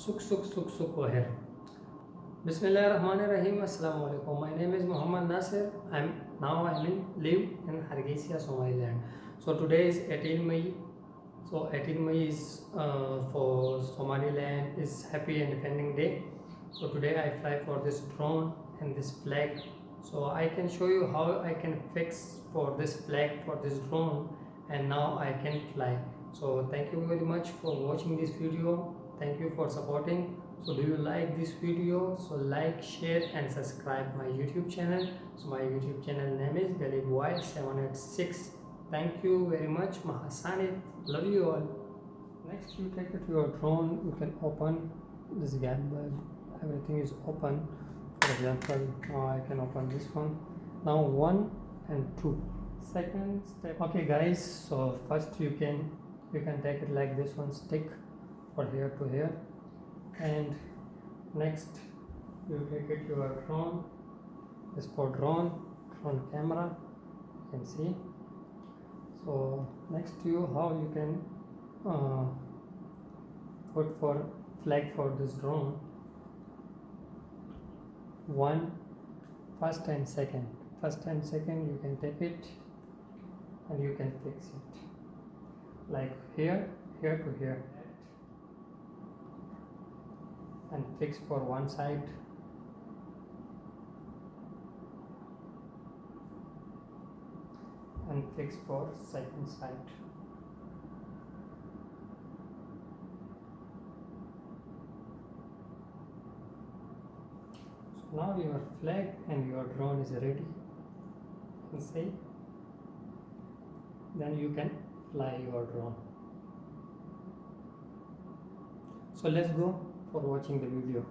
Suk Waher. Bismillahirrahmanirrahim. Assalamu alaikum. My name is Muhammad Nasir. I live in Hargeisa, Somaliland. So today is 18 May. So 18 May is for Somaliland is Happy Independence Day. So today I fly for this drone and this flag. So I can show you how I can fix for this flag for this drone, and now I can fly. So thank you very much for watching this video. Thank you for supporting. So do you like this video? So like, share and subscribe my YouTube channel. So my YouTube channel name is WACDARIHII 786. Thank you very much. Mahasanit. Love you all. Next, you take it to your drone. You can open this gimbal. Everything is open. For example, now I can open this one. Now 1 and 2. Second step. Okay guys, so first you can take it like this one, stick for here to here, and next you take it your drone. This for drone camera, you can see. So next to you, how you can put for flag for this drone. First and second you can take it and you can fix it like here to here, and fix for one side, and fix for second side. So now your flag and your drone is ready, you can see. Then you can fly your drone. So let's go for watching the video.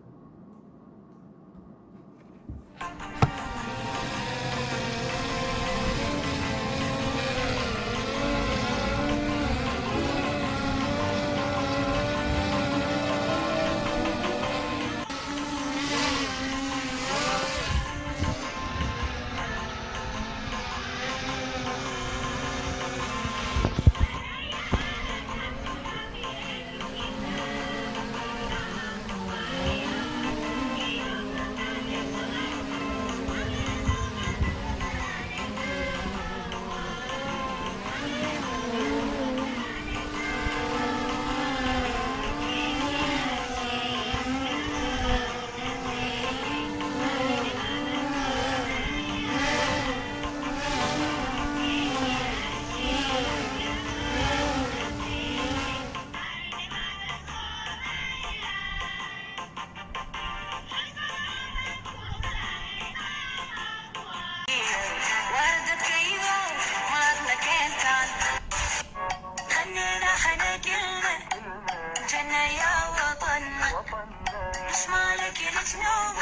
مش مالك يا جنوب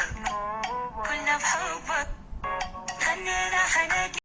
كلنا بحبك خلينا حناجي